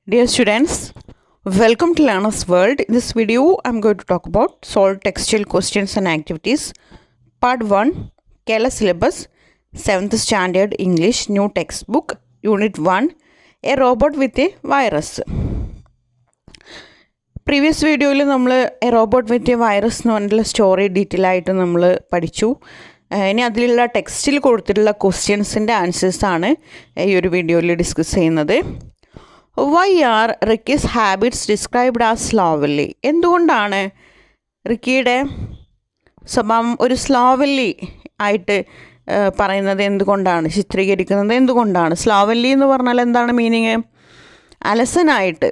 Dear students, welcome to Learner's World. In this video, I'm going to talk about solve textual questions and activities. Part 1, Kerala Syllabus, 7th Standard English, New Textbook, Unit 1, A Robot with a Virus. Previous വീഡിയോയിൽ നമ്മൾ A robot with a virus എന്ന് പറഞ്ഞിട്ടുള്ള story detail ആയിട്ട് നമ്മൾ പഠിച്ചു. ഇനി അതിലുള്ള ടെക്സ്റ്റിൽ കൊടുത്തിട്ടുള്ള ക്വസ്റ്റ്യൻസിൻ്റെ ആൻസേഴ്സാണ് ഈ ഒരു വീഡിയോയിൽ ഡിസ്കസ് ചെയ്യുന്നത്. Why are Ricky's habits described as slowly? എന്തുകൊണ്ടാണ് റിക്കിയുടെ സ്വഭാവം ഒരു സ്ലോവലി ആയിട്ട് പറയുന്നത് എന്തുകൊണ്ടാണ്, ചിത്രീകരിക്കുന്നത് എന്തുകൊണ്ടാണ്? സ്ലോവലി എന്ന് പറഞ്ഞാൽ എന്താണ് meaning? അലസനായിട്ട്.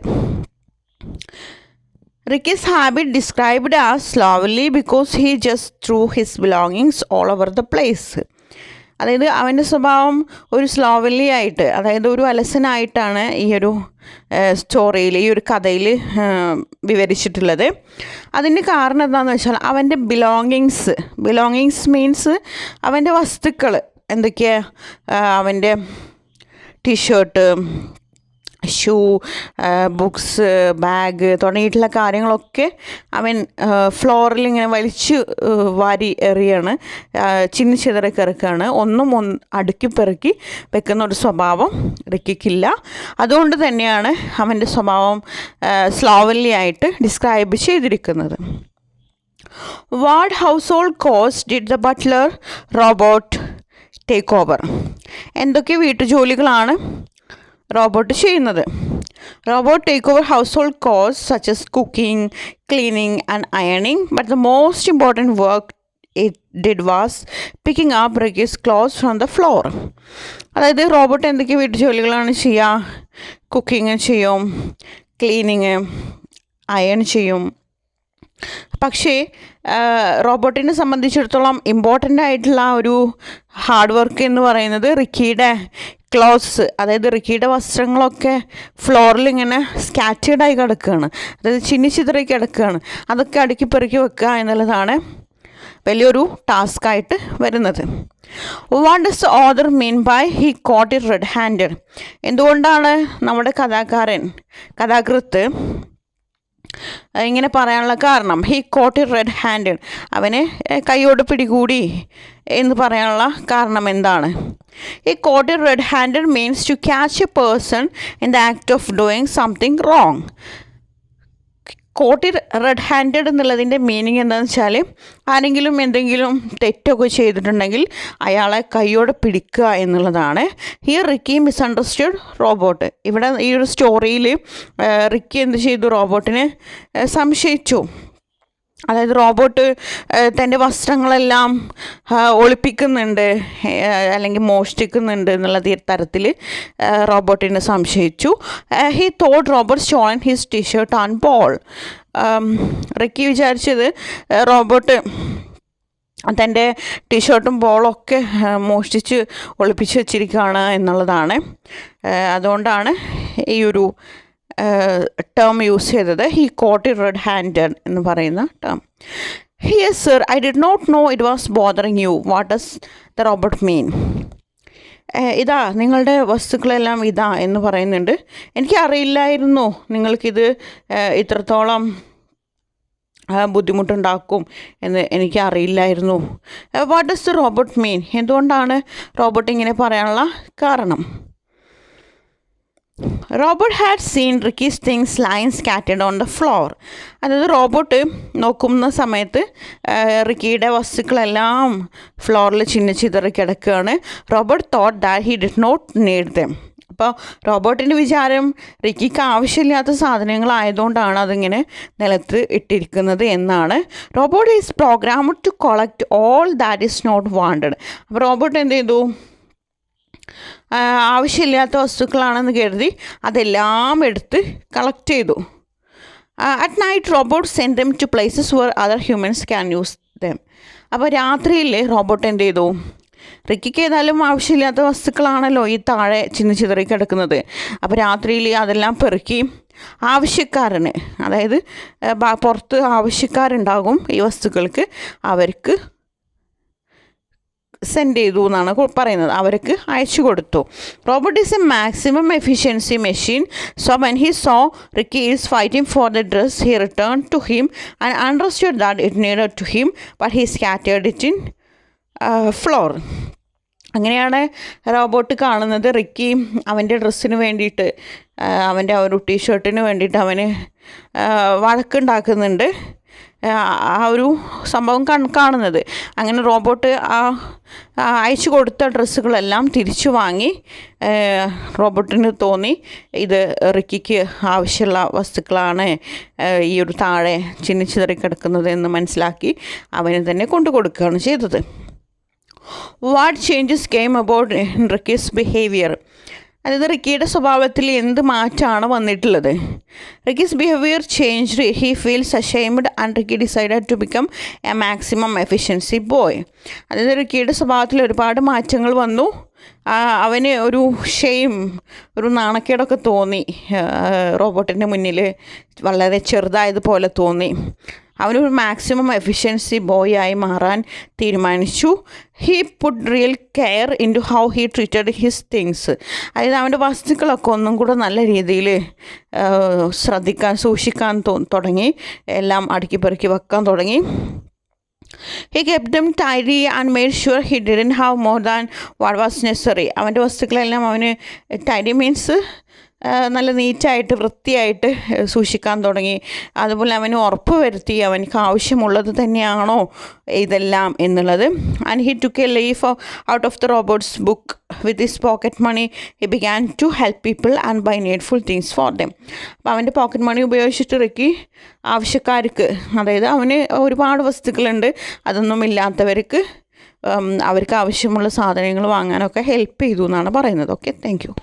Ricky's habit described as slovenly because he just threw his belongings all over the place. അതായത് അവൻ്റെ സ്വഭാവം ഒരു സ്ലോവലി ആയിട്ട്, അതായത് ഒരു അലസനായിട്ടാണ് ഈ ഒരു സ്റ്റോറിയിൽ, ഈ ഒരു കഥയിൽ വിവരിച്ചിട്ടുള്ളത്. അതിൻ്റെ കാരണം എന്താണെന്ന് വെച്ചാൽ അവൻ്റെ ബിലോങ്ങിങ്സ് മീൻസ് അവൻ്റെ വസ്തുക്കൾ എന്തൊക്കെയാണ്? അവൻ്റെ ടീഷർട്ട്, ഷൂ, ബുക്സ്, ബാഗ് തുടങ്ങിയിട്ടുള്ള കാര്യങ്ങളൊക്കെ അവൻ ഫ്ലോറിൽ ഇങ്ങനെ വലിച്ച് വാരി എറിയാണ്, ചിന്നിച്ചിതറി കിടക്കുകയാണ്. ഒന്നും അടുക്കി പെറുക്കി വെക്കുന്ന ഒരു സ്വഭാവം റിക്കിക്കില്ല. അതുകൊണ്ട് തന്നെയാണ് അവൻ്റെ സ്വഭാവം സ്ലോവലി ആയിട്ട് ഡിസ്ക്രൈബ് ചെയ്തിരിക്കുന്നത്. What household chores did the butler robot take over? എന്തൊക്കെ വീട്ടുജോലികളാണ് റോബോട്ട് ചെയ്യുന്നത്? Robot take over household chores such as cooking, cleaning and അയണിങ്, but the most important work it did was picking up Ricky's clothes from the floor. അതായത് robot എന്തൊക്കെ വീട്ടുജോലികളാണ് ചെയ്യുക? Cooking ചെയ്യും, cleaning, iron ചെയ്യും. പക്ഷേ റോബോട്ടിനെ സംബന്ധിച്ചിടത്തോളം ഇമ്പോർട്ടൻ്റ് ആയിട്ടുള്ള ഒരു ഹാർഡ് വർക്ക് എന്ന് പറയുന്നത് റിക്കിയുടെ ക്ലോത്ത്സ്, അതായത് റിക്കിയുടെ വസ്ത്രങ്ങളൊക്കെ ഫ്ലോറിൽ ഇങ്ങനെ സ്കാറ്റേർഡായി കിടക്കുകയാണ്, അതായത് ചിന്നിച്ചിതറി കിടക്കുകയാണ്. അതൊക്കെ അടുക്കി പെറുക്കി വെക്കുക എന്നുള്ളതാണ് വലിയൊരു ടാസ്ക്കായിട്ട് വരുന്നത്. What does the author mean by he caught it red handed? എന്തുകൊണ്ടാണ് നമ്മുടെ കഥാകൃത്ത് ഇങ്ങനെ പറയാനുള്ള കാരണം? He caught it red handed, അവനെ കൈയോട് പിടികൂടി എന്ന് പറയാനുള്ള കാരണം എന്താണ്? He caught it red handed means to catch a person in the act of doing something wrong. Caught it red handed എന്നുള്ളതിൻ്റെ മീനിങ് എന്താണെന്ന് വെച്ചാൽ ആരെങ്കിലും എന്തെങ്കിലും തെറ്റൊക്കെ ചെയ്തിട്ടുണ്ടെങ്കിൽ അയാളെ കൈയോടെ പിടിക്കുക എന്നുള്ളതാണ്. Here Ricky misunderstood robot. ഇവിടെ ഈ ഒരു സ്റ്റോറിയിൽ റിക്കി എന്ത് ചെയ്തു? റോബോട്ടിനെ സംശയിച്ചു. അതായത് റോബോട്ട് തൻ്റെ വസ്ത്രങ്ങളെല്ലാം ഒളിപ്പിക്കുന്നുണ്ട് അല്ലെങ്കിൽ മോഷ്ടിക്കുന്നുണ്ട് എന്നുള്ള തരത്തിൽ റോബോട്ടിനെ സംശയിച്ചു. He thought robot stolen his t-shirt and ball. Ricky വിചാരിച്ചത് റോബോട്ട് തൻ്റെ ടീഷർട്ടും ബോളൊക്കെ മോഷ്ടിച്ച് ഒളിപ്പിച്ച് വെച്ചിരിക്കുകയാണ് എന്നുള്ളതാണ്. അതുകൊണ്ടാണ് ഈ ഒരു ടേം യൂസ് ചെയ്തത്, he caught it red handed എന്ന് പറയുന്ന term. Yes sir, I did not know it was bothering you. What does the robot mean? ഇതാ നിങ്ങളുടെ വസ്തുക്കളെല്ലാം ഇതാ എന്ന് പറയുന്നുണ്ട്. എനിക്കറിയില്ലായിരുന്നു നിങ്ങൾക്കിത് ഇത്രത്തോളം ബുദ്ധിമുട്ടുണ്ടാക്കും എന്ന് എനിക്കറിയില്ലായിരുന്നു. What does the robot mean? എന്തുകൊണ്ടാണ് റോബോട്ട് ഇങ്ങനെ പറയാനുള്ള കാരണം? Robot had seen Ricky's things lying scattered on the floor. അതായത് റോബോട്ട് നോക്കുന്ന സമയത്ത് റിക്കിയുടെ വസ്തുക്കളെല്ലാം ഫ്ലോറിൽ ചിന്നിച്ചിതറി കിടക്കുകയാണ്. Robot thought that he did not need them. അപ്പോൾ റോബോട്ടിൻ്റെ വിചാരം റിക്കിക്ക് ആവശ്യമില്ലാത്ത സാധനങ്ങളായതുകൊണ്ടാണ് അതിങ്ങനെ നിലത്ത് ഇട്ടിരിക്കുന്നത് എന്നാണ്. Robot is programmed to collect all that is not wanted. അപ്പോൾ റോബോട്ട് എന്ത് ചെയ്തു? ആവശ്യമില്ലാത്ത വസ്തുക്കളാണെന്ന് കരുതി അതെല്ലാം എടുത്ത് കളക്ട് ചെയ്തു. At night robot send them to places where other humans can use them. അപ്പോൾ രാത്രിയിൽ റോബോട്ട് എന്ത് ചെയ്തു? റിക്കിക്ക് ഏതായാലും ആവശ്യമില്ലാത്ത വസ്തുക്കളാണല്ലോ ഈ താഴെ ചിന്നിച്ചിതറി കിടക്കുന്നത്. അപ്പോൾ രാത്രിയിൽ അതെല്ലാം പെറുക്കി ആവശ്യക്കാരന്, അതായത് പുറത്ത് ആവശ്യക്കാരുണ്ടാകും ഈ വസ്തുക്കൾക്ക്, അവർക്ക് സെൻഡ് ചെയ്തു എന്നാണ് പറയുന്നത്. അവർക്ക് അയച്ചു കൊടുത്തു. Robot is a maximum efficiency machine. So when he so Ricky is fighting for the dress he return to him and understood that it needed to him but he scattered it in floor. അങ്ങനെയാണ് robot കാണുന്നത്. Ricky അവൻ്റെ ഡ്രസ്സിന് വേണ്ടിയിട്ട്, അവൻ്റെ ഒരു ടീഷർട്ടിന് വേണ്ടിയിട്ട് അവന് വഴക്കുണ്ടാക്കുന്നുണ്ട്. ആ ഒരു സംഭവം കാണുന്നത്. അങ്ങനെ റോബോട്ട് അയച്ചു കൊടുത്ത ഡ്രസ്സുകളെല്ലാം തിരിച്ചു വാങ്ങി. റോബോട്ടിന് തോന്നി ഇത് റിക്കിക്ക് ആവശ്യമുള്ള വസ്തുക്കളാണ് ഈ ഒരു താഴെ ചിന്നിച്ചിതറി കിടക്കുന്നത് എന്ന് മനസ്സിലാക്കി അവന് തന്നെ കൊണ്ടു കൊടുക്കുകയാണ് ചെയ്തത്. What changes came about in Ricky's behaviour? അതായത് റിക്കിയുടെ സ്വഭാവത്തിൽ എന്ത് മാറ്റമാണ് വന്നിട്ടുള്ളത്? Ricky's behaviour changed. He feels ashamed and Ricky decided to become a maximum efficiency boy. അതായത് റിക്കിയുടെ സ്വഭാവത്തിൽ ഒരുപാട് മാറ്റങ്ങൾ വന്നു. അവന് ഒരു ഷെയിം, ഒരു നാണക്കേടൊക്കെ തോന്നി. റോബോട്ടിൻ്റെ മുന്നിൽ വളരെ ചെറുതായതുപോലെ തോന്നി. അവനൊരു മാക്സിമം എഫിഷ്യൻസി ബോയ് ആയി മാറാൻ തീരുമാനിച്ചു. He put real care into how he treated his things. അതായത് അവൻ്റെ വസ്തുക്കളൊക്കെ ഒന്നും കൂടെ നല്ല രീതിയിൽ സൂക്ഷിക്കാൻ തുടങ്ങി. എല്ലാം അടുക്കി പെറുക്കി വെക്കാൻ തുടങ്ങി. He kept them tidy and made sure he didn't have more than what was necessary. അവൻ്റെ വസ്തുക്കളെല്ലാം അവന് ടൈഡി മീൻസ് നല്ല നീറ്റായിട്ട് വൃത്തിയായിട്ട് സൂക്ഷിക്കാൻ തുടങ്ങി. അതുപോലെ അവന് ഉറപ്പ് വരുത്തി അവനക്ക് ആവശ്യമുള്ളത് തന്നെയാണോ ഇതെല്ലാം എന്നുള്ളത്. And he took a leaf out of the robot's book with his pocket money. He began to help people and buy needful things for them. അപ്പോൾ അവൻ്റെ പോക്കറ്റ് മണി ഉപയോഗിച്ചിട്ട് റിക്കി ആവശ്യക്കാർക്ക്, അതായത് അവന് ഒരുപാട് വസ്തുക്കളുണ്ട്, അതൊന്നും ഇല്ലാത്തവർക്ക് അവർക്ക് ആവശ്യമുള്ള സാധനങ്ങൾ വാങ്ങാനൊക്കെ ഹെൽപ്പ് ചെയ്തു എന്നാണ് പറയുന്നത്. Okay, thank you.